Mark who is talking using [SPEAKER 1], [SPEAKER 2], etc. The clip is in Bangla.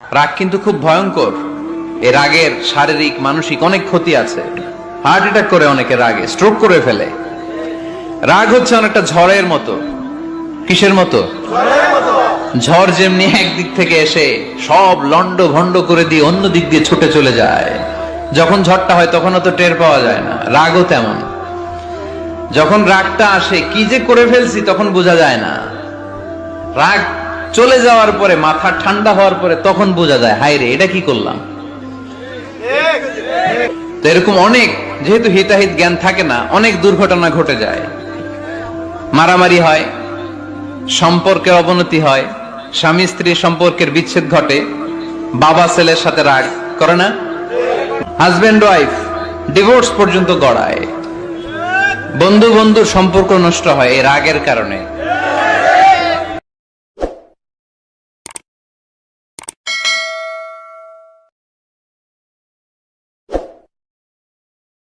[SPEAKER 1] রাগ কিন্তু খুব ভয়ঙ্কর। এই রাগের শারীরিক মানসিক অনেক ক্ষতি আছে। হার্ট অ্যাটাক করে অনেকে রাগে, স্ট্রোক করে ফেলে। রাগ হচ্ছে অনেকটা ঝড়ের মতো। কিসের মতো? ঝড় যেমনি একদিক থেকে এসে সব লন্ড ভন্ড করে দিয়ে অন্য দিক দিয়ে ছুটে চলে যায়, যখন ঝড়টা হয় তখন তো টের পাওয়া যায় না। রাগও তেমন। যখন রাগটা আসে কি যে করে ফেলছি তখন বোঝা যায় না। রাগ চলে যাওয়ার পরে, মাথা ঠান্ডা হওয়ার পরে তখন বোঝা যায়, হায় রে এটা কি করলাম। তো এরকম অনেক, যেহেতু হিতাহিত জ্ঞান থাকে না, অনেক দুর্ঘটনা ঘটে যায়। মারামারি হয়, সম্পর্কের অবনতি হয়, স্বামী স্ত্রীর সম্পর্কের বিচ্ছেদ ঘটে, বাবা ছেলের সাথে রাগ করে না, হাজবেন্ড ওয়াইফ ডিভোর্স পর্যন্ত গড়ায়, বন্ধু বন্ধুর সম্পর্ক নষ্ট হয় এই রাগের কারণে।